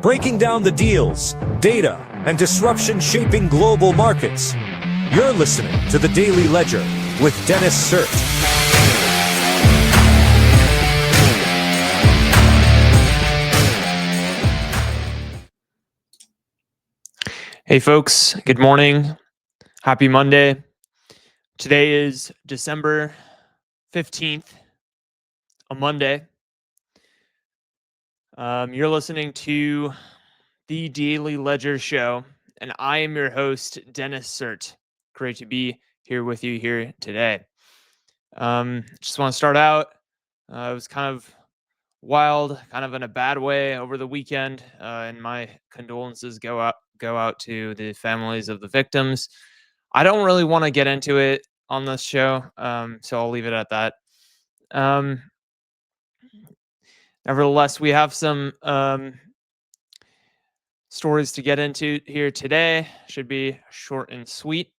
breaking down the deals, data, and disruption shaping global markets. You're listening to The Daily Ledger with Dennis Sert. Hey folks, good morning. Happy Monday. Today is December 15th, a Monday. You're listening to The Daily Ledger Show, and I am your host, Dennis Sert. Great to be here with you here today. Just want to start out. It was kind of wild, kind of in a bad way over the weekend, and my condolences go out to the families of the victims. I don't really want to get into it on this show, so I'll leave it at that. Nevertheless, we have some stories to get into here today. Should be short and sweet.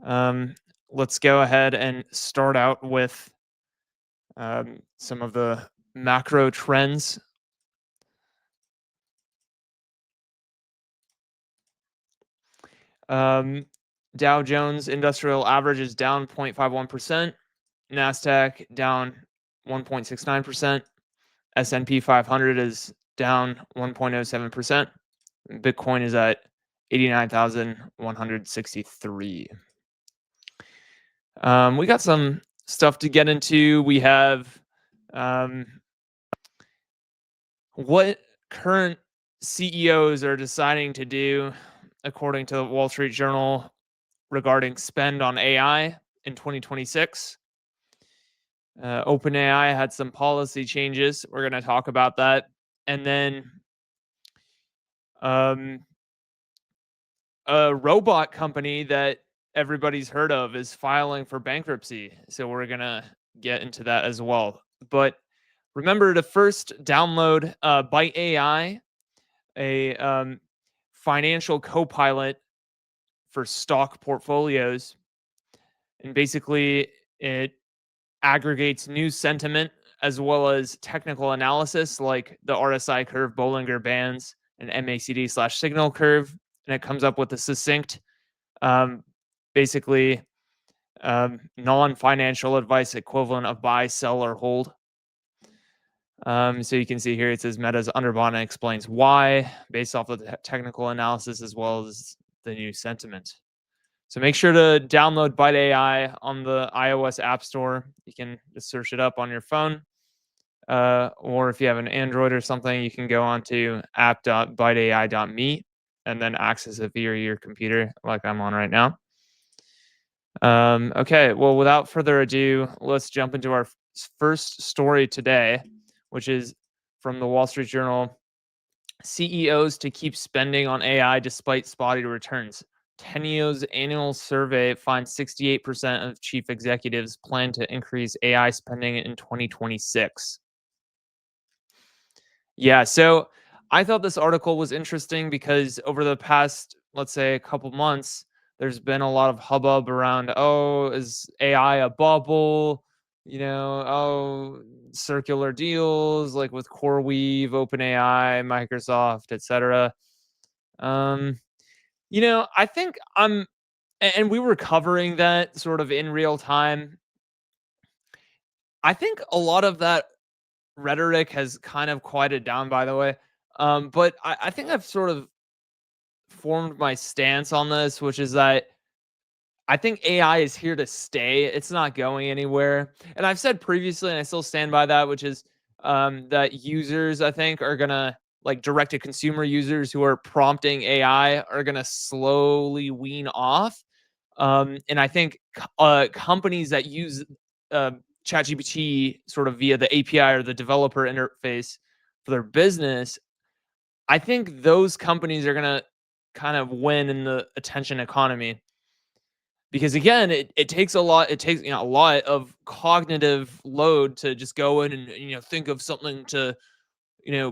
Let's go ahead and start out with some of the macro trends. Dow Jones Industrial Average is down 0.51%. NASDAQ down 1.69%. S&P 500 is down 1.07%. Bitcoin is at 89,163. We got some stuff to get into. We have what current CEOs are deciding to do, according to the Wall Street Journal, regarding spend on AI in 2026. OpenAI had some policy changes. We're going to talk about that. And then a robot company that everybody's heard of is filing for bankruptcy. So we're going to get into that as well. But remember to first download Byte AI, a financial co-pilot for stock portfolios. And basically, it aggregates news sentiment as well as technical analysis like the RSI curve, Bollinger Bands, and MACD/signal curve. And it comes up with a succinct, basically non-financial advice equivalent of buy, sell, or hold. So you can see here it says Meta's underbought and explains why based off of the technical analysis as well as the new sentiment. So make sure to download Byte AI on the iOS App Store. You can just search it up on your phone. Or if you have an Android or something, you can go on to app.byteai.me and then access it via your computer like I'm on right now. Okay, well, without further ado, let's jump into our first story today, which is from the Wall Street Journal. CEOs to keep spending on AI despite spotty returns. Tenio's annual survey finds 68% of chief executives plan to increase AI spending in 2026. Yeah, so I thought this article was interesting because over the past, let's say, a couple months, there's been a lot of hubbub around, oh, is AI a bubble? Circular deals like with CoreWeave, OpenAI, Microsoft, etc. I think and we were covering that sort of in real time. I think a lot of that rhetoric has kind of quieted down, by the way. But I think I've sort of formed my stance on this, which is that I think AI is here to stay. It's not going anywhere. And I've said previously, and I still stand by that, which is that users, I think, are going to, like direct-to-consumer users who are prompting AI are going to slowly wean off. And I think companies that use ChatGPT sort of via the API or the developer interface for their business, I think those companies are going to kind of win in the attention economy. Because again, it takes a lot. It takes a lot of cognitive load to just go in and think of something to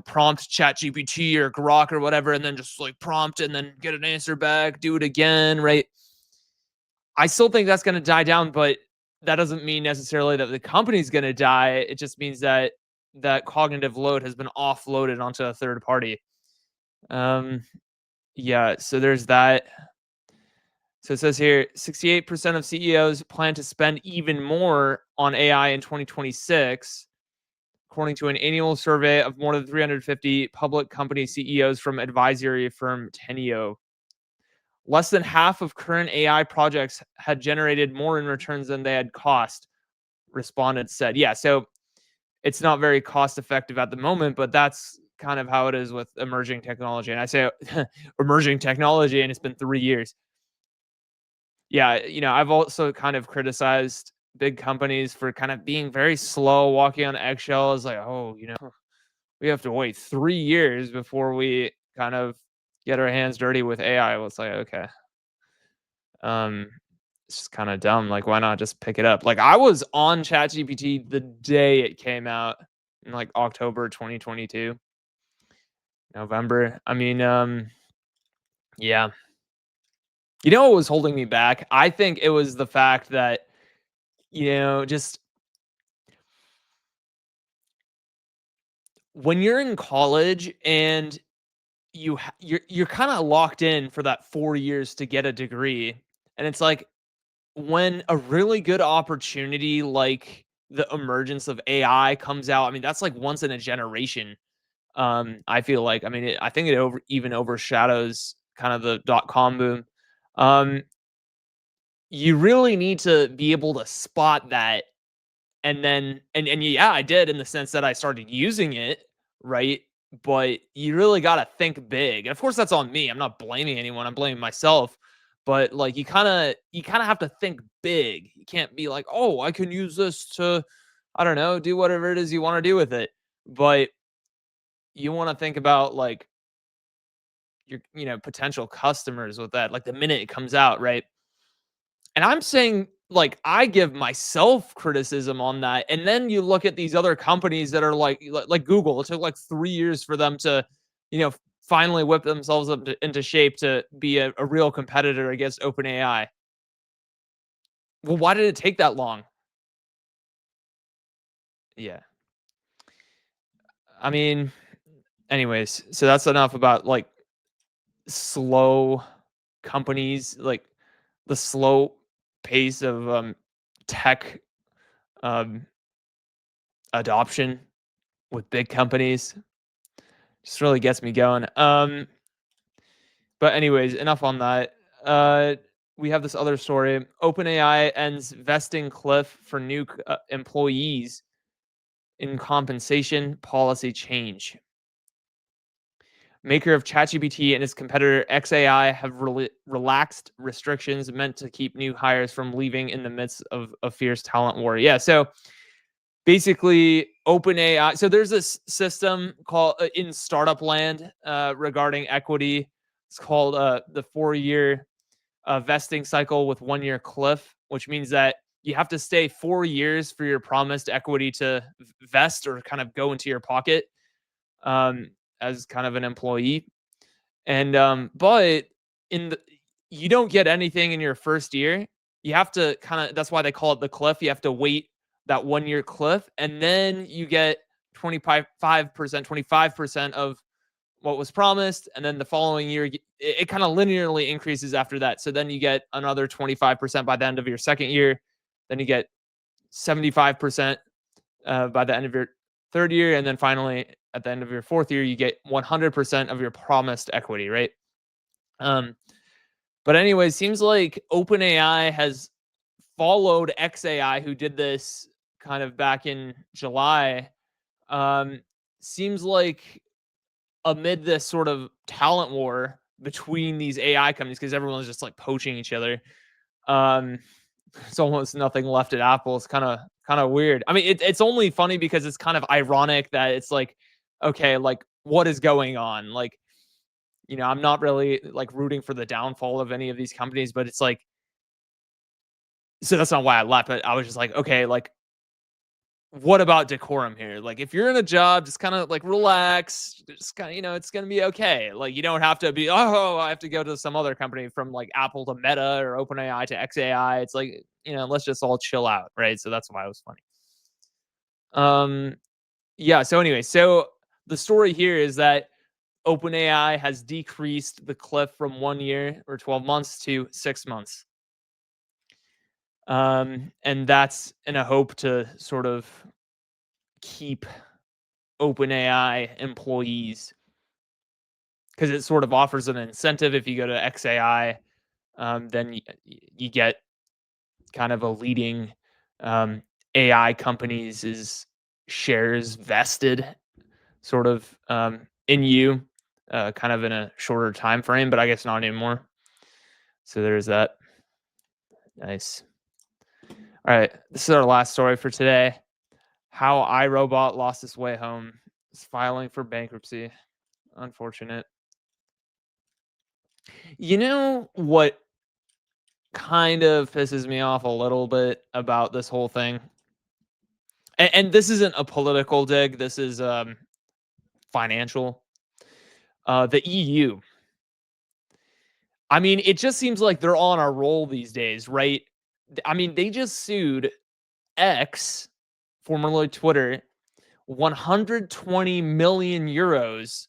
prompt ChatGPT or Grok or whatever, and then just like prompt and then get an answer back, do it again, right? I still think that's going to die down, but that doesn't mean necessarily that the company's going to die. It just means that that cognitive load has been offloaded onto a third party. Um, yeah, so there's that. So it says here 68% of CEOs plan to spend even more on AI in 2026, according to an annual survey of more than 350 public company CEOs from advisory firm Teneo. Less than half of current AI projects had generated more in returns than they had cost, respondents said. Yeah, so it's not very cost effective at the moment, but that's kind of how it is with emerging technology. And I say emerging technology, and it's been 3 years. Yeah, I've also kind of criticized big companies for kind of being very slow, walking on eggshells. Like, oh, we have to wait 3 years before we kind of get our hands dirty with AI. Well, it's like, okay, um, it's just kind of dumb. Like, why not just pick it up? Like, I was on ChatGPT the day it came out in like October 2022, November. I mean, yeah. What was holding me back? I think it was the fact that, just when you're in college and you're kind of locked in for that 4 years to get a degree, and it's like when a really good opportunity like the emergence of AI comes out, I mean, that's like once in a generation. I feel like, I mean, I think it even overshadows kind of the dot com boom. Um, you really need to be able to spot that. And then, and yeah, I did, in the sense that I started using it, right? But you really got to think big. And of course that's on me. I'm not blaming anyone. I'm blaming myself. But like you kind of have to think big. You can't be like, "Oh, I can use this to, I don't know, do whatever it is you want to do with it." But you want to think about like your, potential customers with that, like the minute it comes out, right? And I'm saying, like, I give myself criticism on that, and then you look at these other companies that are like Google. It took like 3 years for them to, finally whip themselves up into shape to be a real competitor against OpenAI. Well, why did it take that long? Yeah. I mean, anyways, so that's enough about, like, slow companies, like, the slow pace of, tech, um, adoption with big companies. Just really gets me going. But anyways, enough on that. Uh, we have this other story. OpenAI ends vesting cliff for new employees in compensation policy change. Maker of ChatGPT and its competitor XAI have relaxed restrictions meant to keep new hires from leaving in the midst of a fierce talent war. Yeah, so basically OpenAI. So there's this system called in startup land regarding equity. It's called the 4 year vesting cycle with 1 year cliff, which means that you have to stay 4 years for your promised equity to vest or kind of go into your pocket, um, as kind of an employee. And but in the you don't get anything in your first year. You have to kind of, that's why they call it the cliff. You have to wait that 1 year cliff, and then you get 25%, 25% of what was promised, and then the following year it kind of linearly increases after that. So then you get another 25% by the end of your second year, then you get 75% by the end of your third year, and then finally at the end of your fourth year you get 100% of your promised equity, right? um but anyway, seems like OpenAI has followed XAI, who did this kind of back in July. um Seems like amid this sort of talent war between these AI companies, because everyone's just like poaching each other. Um, it's almost nothing left at Apple. It's kind of weird. I mean, it's only funny because it's kind of ironic that it's like, okay, like what is going on? Like, I'm not really like rooting for the downfall of any of these companies, but it's like, so that's not why I left. But I was just like, okay, like what about decorum here? Like, if you're in a job, just kind of like relax, just kind of, it's gonna be okay. Like, you don't have to be, oh, I have to go to some other company, from like Apple to Meta or OpenAI to XAI. It's like, let's just all chill out, right? So that's why it was funny. Um, yeah. So anyway, so the story here is that OpenAI has decreased the cliff from 1 year or 12 months to 6 months. And that's in a hope to sort of keep OpenAI employees, because it sort of offers an incentive. If you go to XAI, then you get kind of a leading AI companies' shares vested sort of in you, kind of in a shorter time frame, but I guess not anymore. So there's that. Nice. All right, this is our last story for today. How iRobot lost its way home. It's filing for bankruptcy. Unfortunate. You know what kind of pisses me off a little bit about this whole thing? And this isn't a political dig. This is financial. The EU. I mean, it just seems like they're on a roll these days, right? I mean, they just sued X, formerly Twitter, 120 million euros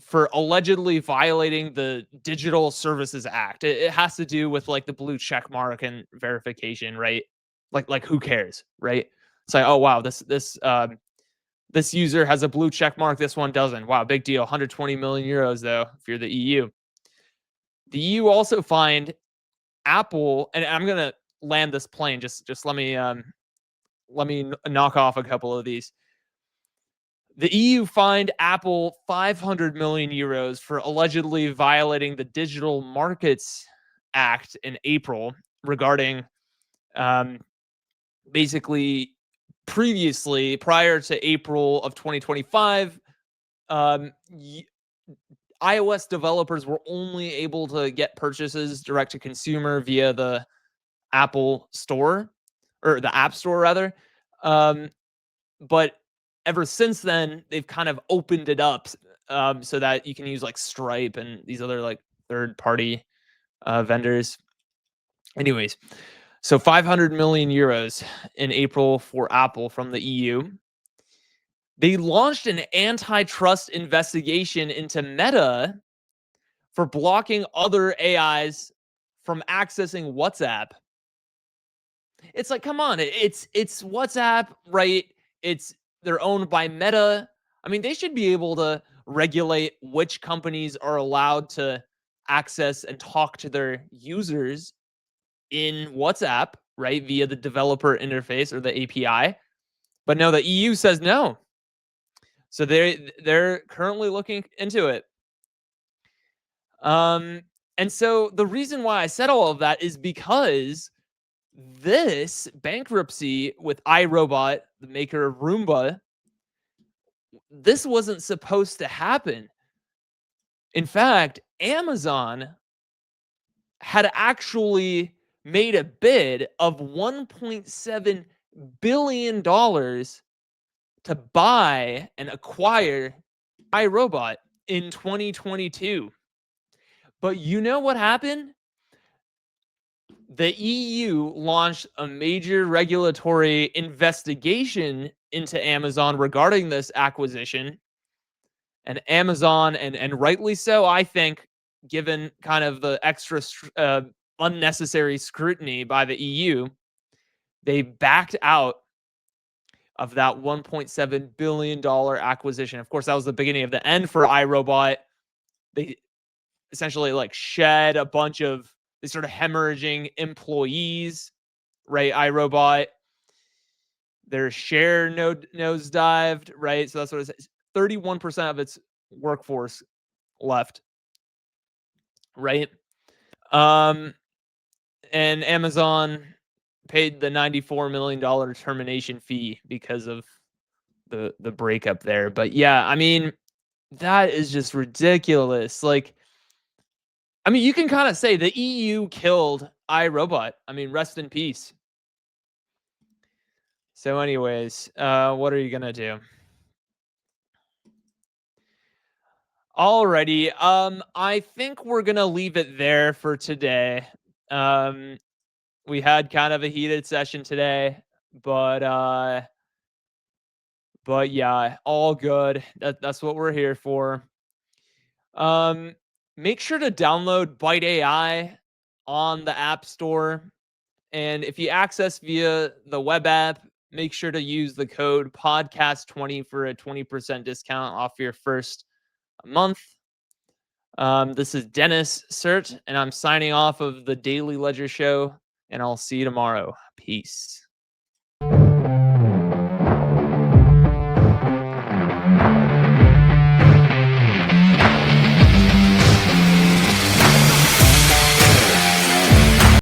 for allegedly violating the Digital Services Act. It has to do with like the blue check mark and verification, right? Like who cares, right? It's like, oh wow, this user has a blue check mark, this one doesn't. Wow, big deal. 120 million euros though, if you're the EU. The EU also fined Apple, and I'm gonna land this plane. Just let me knock off a couple of these. The EU fined Apple 500 million euros for allegedly violating the Digital Markets Act in April regarding um, basically previously, prior to April of 2025, iOS developers were only able to get purchases direct to consumer via the Apple Store, or the App Store rather. But ever since then, they've kind of opened it up so that you can use like Stripe and these other like third party vendors. Anyways, so 500 million euros in April for Apple from the EU. They launched an antitrust investigation into Meta for blocking other AIs from accessing WhatsApp. It's like, come on, it's WhatsApp, right? They're owned by Meta. I mean, they should be able to regulate which companies are allowed to access and talk to their users in WhatsApp, right, via the developer interface or the API. But no, the EU says no. So they're currently looking into it. And so the reason why I said all of that is because this bankruptcy with iRobot, the maker of Roomba, this wasn't supposed to happen. In fact, Amazon had actually made a bid of $1.7 billion to buy and acquire iRobot in 2022. But you know what happened? The EU launched a major regulatory investigation into Amazon regarding this acquisition. And Amazon, and rightly so, I think, given kind of the extra unnecessary scrutiny by the EU, they backed out of that $1.7 billion acquisition. Of course, that was the beginning of the end for iRobot. They essentially like shed a bunch of, they started hemorrhaging employees, right? iRobot, their share nosedived, right? So that's what it is. 31% of its workforce left, right? And Amazon paid the $94 million termination fee because of the breakup there. But yeah, I mean, that is just ridiculous. Like, I mean, you can kind of say the EU killed iRobot. I mean, rest in peace. So anyways, what are you going to do? Alrighty. I think we're going to leave it there for today. We had kind of a heated session today, but yeah, all good. That's what we're here for. Um, Make sure to download Byte AI on the App Store. And if you access via the web app, make sure to use the code podcast20 for a 20% discount off your first month. This is Dennis Sert, and I'm signing off of the Daily Ledger Show, and I'll see you tomorrow. Peace.